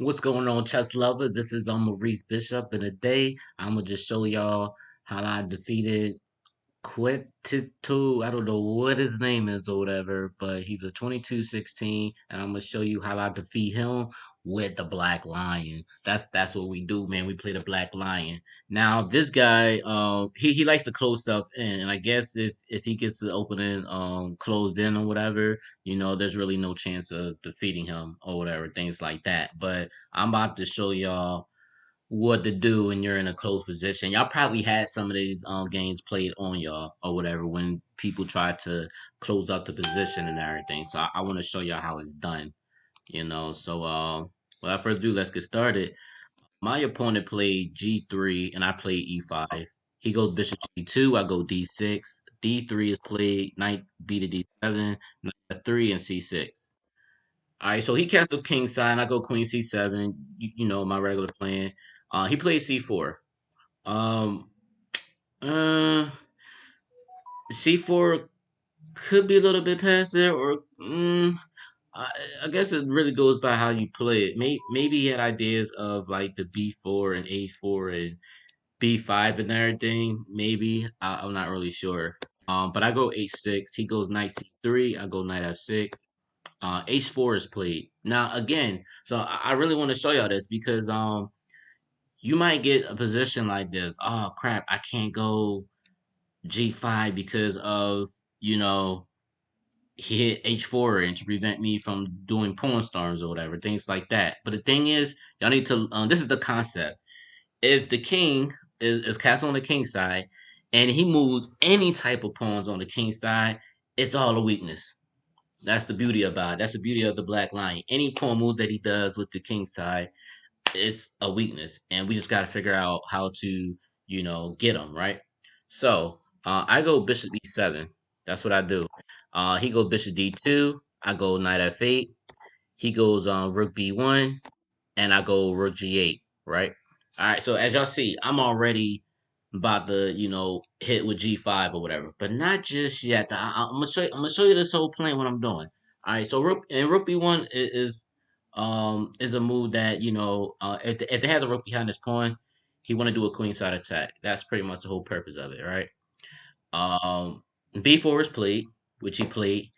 What's going on, chess lover? This is Maurice Bishop, and today I'm gonna just show y'all how I defeated Quetiotu. I don't know what his name is or whatever, but he's a 22-16, and I'm gonna show you how I defeat him with the Black Lion. That's what we do, man. We play the Black Lion. Now this guy, he likes to close stuff in, and I guess if he gets the opening closed in or whatever, there's really no chance of defeating him or whatever, things like that. But I'm about to show y'all what to do when you're in a close position. Y'all probably had some of these games played on y'all or whatever when people try to close out the position and everything. So I want to show y'all how it's done. So without further ado, let's get started. My opponent played G3 and I played E5. He goes Bishop G2, I go D6. D3 is played Knight B to D7, Knight F3 and C6. All right, so he canceled Kingside, and I go Queen C7. My regular plan. He played C4. Um, uh, C4 could be a little bit past there, or I, I guess it really goes by how you play it. Maybe he had ideas of like the B4 and A4 and B5 and everything. Maybe I'm not really sure. But I go H6. He goes Knight C3. I go Knight F6. H4 is played now again. So I really want to show y'all this because you might get a position like this. Oh crap! I can't go G5 because of you know he hit H4 and to prevent me from doing pawn storms or whatever, things like that. But the thing is, y'all need to. This is the concept. If the king is cast on the king side, and he moves any type of pawns on the king side, it's all a weakness. That's the beauty about it. That's the beauty of the Black Lion. Any pawn move that he does with the king side is a weakness, and we just got to figure out how to, get him right. So I go Bishop E7. That's what I do. He goes Bishop D2. I go Knight F8. He goes Rook B1, and I go Rook G8. Right. All right. So as y'all see, I'm already about to, hit with G5 or whatever, but not just yet. I'm gonna show you. I'm gonna show you this whole plan what I'm doing. All right. So Rook B1 is a move that if they have the rook behind his pawn, he want to do a queenside attack. That's pretty much the whole purpose of it, right? B4 is played, which he played,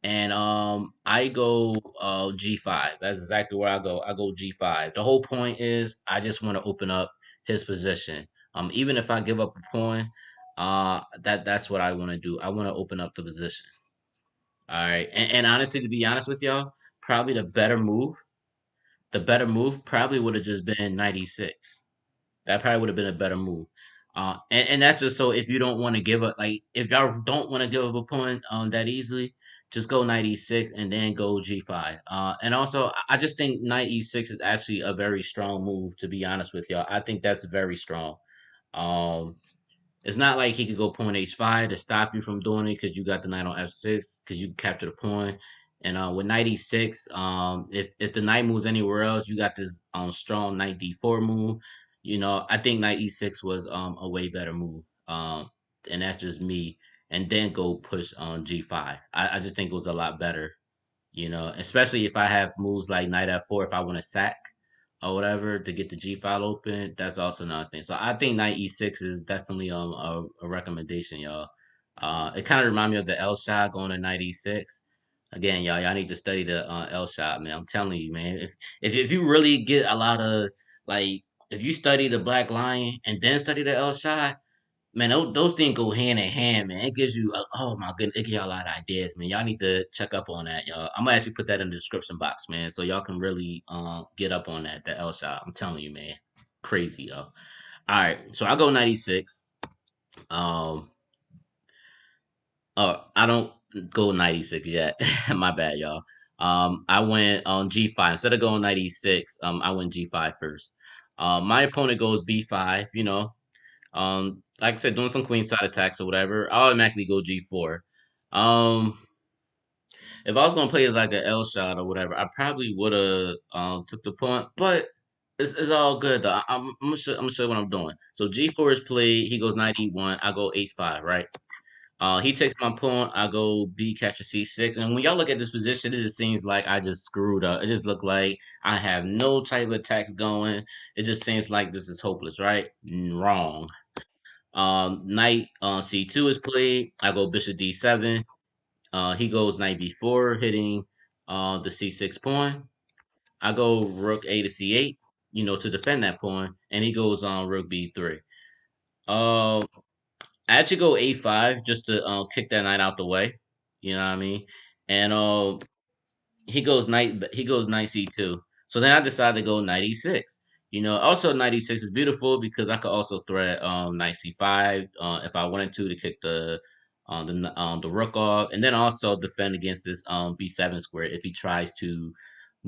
and I go G5. That's exactly where I go. I go G5. The whole point is I just want to open up his position. Even if I give up a pawn, that's what I want to do. I want to open up the position. All right, and honestly, to be honest with y'all, probably the better move probably would have just been 96. That probably would have been a better move. And that's just so if you don't want to give up, like if y'all don't want to give up a point that easily, just go knight e6 and then go g5. And also I just think knight e6 is actually a very strong move. To be honest with y'all, I think that's very strong. Um, it's not like he could go pawn h5 to stop you from doing it because you got the knight on f6 because you capture the pawn. And with knight e6, if the knight moves anywhere else, you got this strong knight d4 move. I think knight e6 was a way better move. And that's just me. And then go push on g5. I just think it was a lot better. Especially if I have moves like knight f4, if I want to sack or whatever to get the G file open, that's also another thing. So I think knight e6 is definitely a recommendation, y'all. It kind of reminds me of the L shot going to knight e6. Again, y'all need to study the L shot, man. I'm telling you, man. If you really get a lot of like, if you study the Black Lion and then study the L shot, man, those things go hand in hand, man. It gives you, oh my goodness, it gives y'all a lot of ideas, man. Y'all need to check up on that, y'all. I'm gonna actually put that in the description box, man, so y'all can really get up on that, the L shot. I'm telling you, man, crazy, yo. All right, so I go 96. Um, I don't go 96 yet. My bad, y'all. I went on G5 instead of going 96. I went G5 first. My opponent goes B5. Like I said, doing some queenside attacks or whatever, I automatically go G4. Um, if I was gonna play as like an L shot or whatever, I probably would have took the punt, but it's all good though. I'm gonna show you what I'm doing. So G4 is played. He goes knight e1. I go h5. Right. He takes my pawn. I go B catcher C6, and when y'all look at this position, it just seems like I just screwed up. It just looked like I have no type of attacks going. It just seems like this is hopeless, right? Wrong. Knight on C2 is played. I go Bishop D7. He goes Knight B4, hitting the C6 pawn. I go Rook A to C8, to defend that pawn, and he goes on Rook B3. Um, I actually go A5 just to kick that knight out the way. You know what I mean? And he goes knight C2. So then I decided to go knight E6. Also knight E6 is beautiful because I could also threat knight C5 if I wanted to kick the rook off, and then also defend against this B7 square if he tries to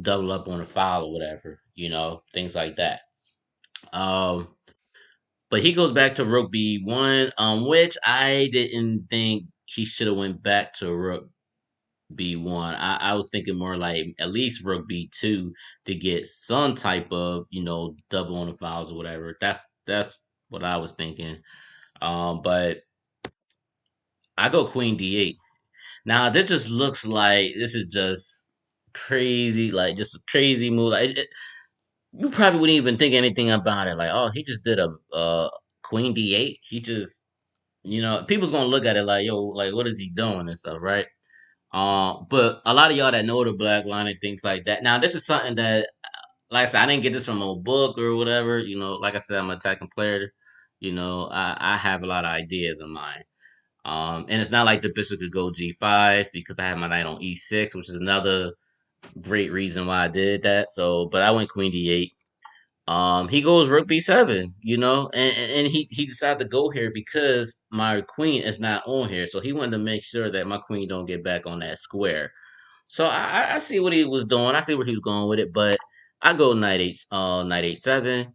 double up on a file or whatever. Things like that. Um, but he goes back to Rook B1, which I didn't think he should have went back to Rook B1. I was thinking more like at least Rook B2 to get some type of double on the files or whatever. That's what I was thinking. But I go Queen D8. Now this just looks like this is just crazy, like just a crazy move. You probably wouldn't even think anything about it. Like, oh, he just did a Queen D8. He just people's gonna look at it like, yo, like what is he doing and stuff, right? But a lot of y'all that know the black line and things like that. Now, this is something that, like I said, I didn't get this from a book or whatever. Like I said, I'm an attacking player. I have a lot of ideas in mind. And it's not like the bishop could go G5 because I have my knight on E6, which is another great reason why I did that. So, but I went Queen D8. He goes Rook B7, and he decided to go here because my queen is not on here, so he wanted to make sure that my queen don't get back on that square. So I see what he was doing. I see where he was going with it, but I go knight H7,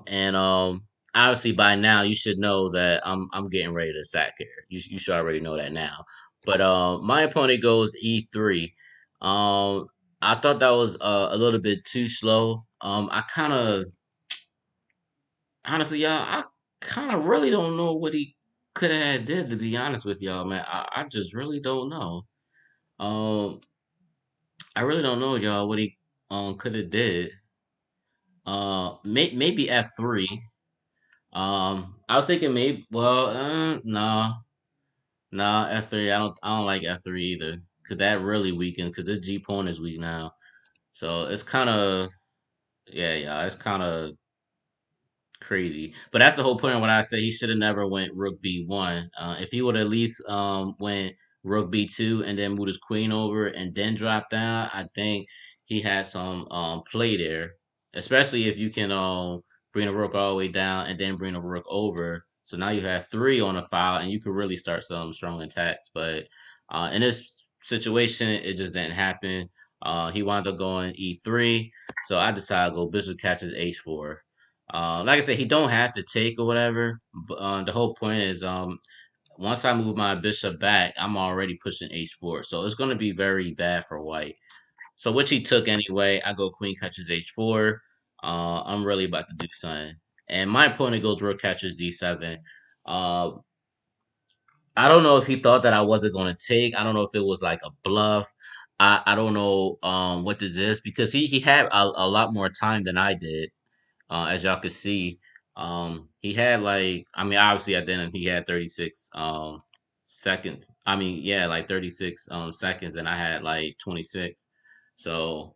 and obviously by now you should know that I'm getting ready to sack here. You should already know that now. But my opponent goes E3. Um, I thought that was a little bit too slow. I kind of honestly, y'all, I kind of really don't know what he could have did. To be honest with y'all, man, I just really don't know. Um, I really don't know, y'all, what he could have did. Maybe F3. I was thinking maybe. Well, no, no F3. I don't like F3 either, cause that really weakened. Cause this G pawn is weak now, so it's kind of yeah. It's kind of crazy. But that's the whole point of what I say. He should have never went Rook B1. If he would at least went Rook B2 and then moved his queen over and then drop down, I think he had some play there. Especially if you can bring the rook all the way down and then bring the rook over. So now you have three on the file and you could really start some strong attacks. But in this situation, it just didn't happen. He wound up going E3. So I decided to go bishop catches H4. Like I said, he don't have to take or whatever. But the whole point is, once I move my bishop back, I'm already pushing h4, so it's going to be very bad for white. So which he took anyway. I go queen catches h4. I'm really about to do something, and my opponent goes rook catches d7. Uh, I don't know if he thought that I wasn't going to take. I don't know if it was like a bluff. I don't know what this is because he had a lot more time than I did, as y'all could see. He had like, I mean, obviously at the end he had 36 seconds. I mean, yeah, like 36 seconds, and I had like 26. So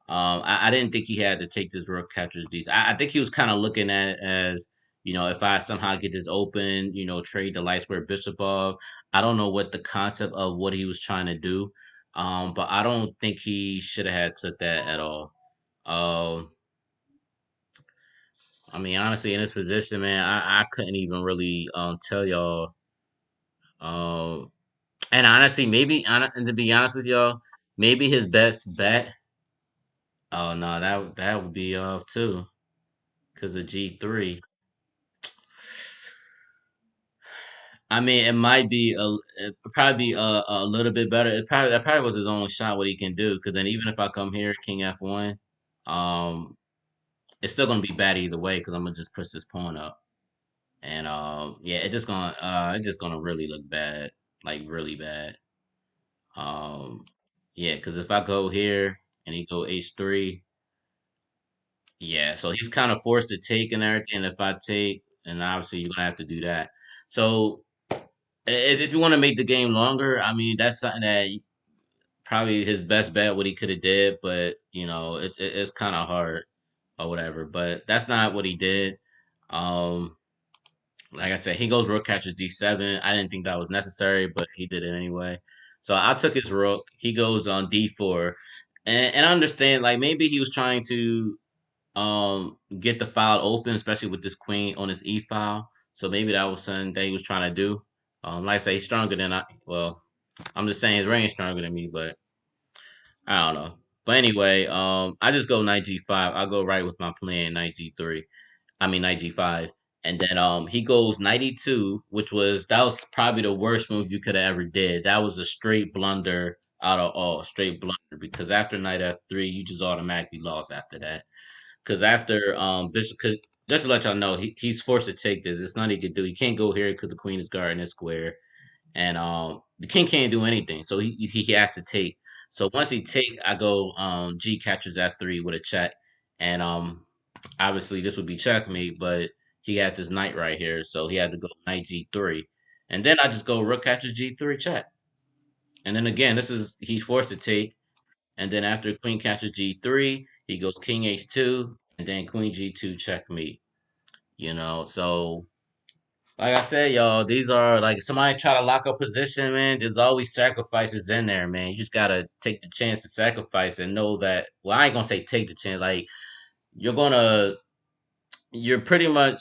I didn't think he had to take this rook captures these. I think he was kind of looking at it as, if I somehow get this open, trade the light square bishop off. I don't know what the concept of what he was trying to do. But I don't think he should have had took that at all. Um, I mean, honestly, in this position, man, I couldn't even really tell y'all. Um, and honestly, and to be honest with y'all, maybe his best bet. Oh no, that would be off too, because of G3. I mean, it might be it probably be a little bit better. That probably was his only shot what he can do. Because then even if I come here, King F1, um, it's still gonna be bad either way. Because I'm gonna just push this pawn up. And yeah, it's just gonna really look bad, like really bad. Um, yeah, because if I go here and he go H3, yeah, so he's kind of forced to take and everything. If I take, and obviously you're gonna have to do that. So if you want to make the game longer, I mean that's something that probably his best bet what he could have did, but you know it's kind of hard or whatever. But that's not what he did. Um, like I said, he goes rook catches D7. I didn't think that was necessary, but he did it anyway. So I took his rook. He goes on D4, and I understand like maybe he was trying to get the file open, especially with this queen on his E file. So maybe that was something that he was trying to do. Like I say, he's stronger than I. Well, I'm just saying his range stronger than me, but I don't know. But anyway, I just go knight G5. I go right with my plan, knight G3. I mean knight G5. And then he goes knight E2, which was that was probably the worst move you could have ever did. That was a straight blunder out of all, straight blunder because after knight F3, you just automatically lost after that. Because after Bishop, cause just to let y'all know, he's forced to take this. It's nothing he could do. He can't go here because the queen is guarding this square, and the king can't do anything. So he has to take. So once he take, I go G catches F3 with a check, and obviously this would be checkmate, but he had this knight right here, so he had to go knight G3, and then I just go rook catches G3 check, and then again this is he's forced to take, and then after queen catches G3, he goes king H2, and then queen G2 checkmate. You know, so like I said, y'all, these are like somebody try to lock up position, man. There's always sacrifices in there, man. You just gotta take the chance to sacrifice and know that. Well, I ain't gonna say take the chance. Like you're gonna, you're pretty much.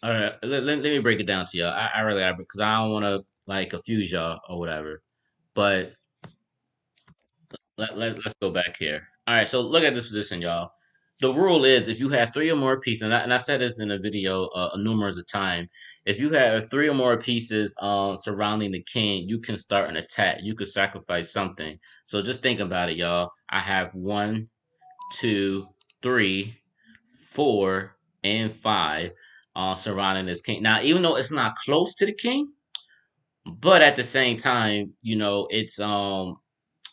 Let me break it down to y'all. I really got because I don't want to like confuse y'all or whatever. But let's go back here. All right, so look at this position, y'all. The rule is if you have three or more pieces, and I said this in a video numerous of times, if you have three or more pieces surrounding the king, you can start an attack. You could sacrifice something. So just think about it, y'all. I have one, two, three, four, and five surrounding this king. Now, even though it's not close to the king, but at the same time, you know, it's and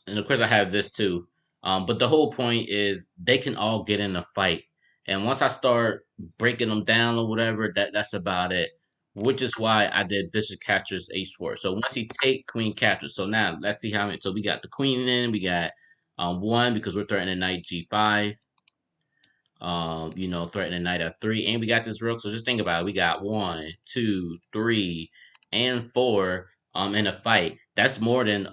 of course I have this too. But the whole point is they can all get in a fight, and once I start breaking them down or whatever, that's about it. Which is why I did bishop captures h4. So once he take queen captures, so now let's see how many. So we got the queen in, we got one because we're threatening knight g5. You know, threatening knight f3, and we got this rook. So just think about it. We got one, two, three, and four in a fight. That's more than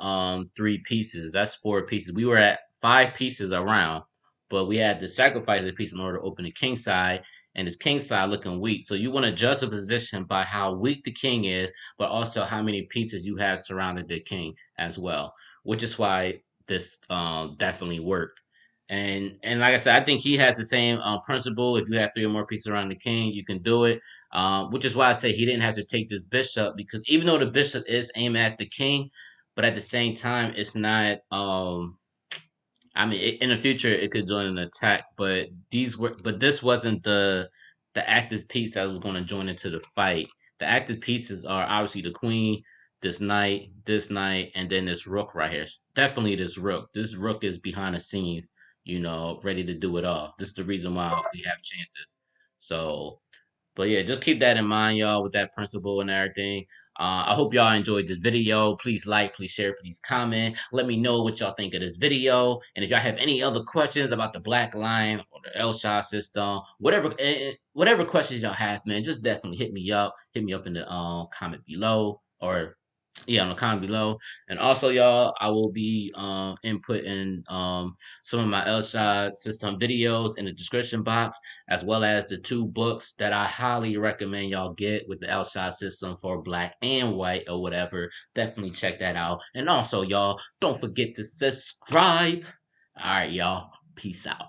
three pieces. That's four pieces. We were at five pieces around, but we had to sacrifice a piece in order to open the king side, and this king side looking weak. So you want to judge the position by how weak the king is, but also how many pieces you have surrounded the king as well. Which is why this definitely worked. And like I said, I think he has the same principle. If you have three or more pieces around the king, you can do it. Which is why I say he didn't have to take this bishop because even though the bishop is aimed at the king, but at the same time, it's not. I mean, in the future it could join an attack, but this wasn't the active piece that was going to join into the fight. The active pieces are obviously the queen, this knight, and then this rook right here. Definitely this rook. This rook is behind the scenes, you know, ready to do it all. This is the reason why we have chances. So but yeah, just keep that in mind, y'all, with that principle and everything. I hope y'all enjoyed this video. Please like, please share, please comment. Let me know what y'all think of this video. And if y'all have any other questions about the black line or the L-shot system, whatever questions y'all have, man, just definitely hit me up. Hit me up in the comment below or yeah, on the comment below. And also, y'all, I will be inputting some of my L-shot system videos in the description box, as well as the two books that I highly recommend y'all get with the L-shot system for black and white or whatever. Definitely check that out. And also, y'all, don't forget to subscribe. All right, y'all. Peace out.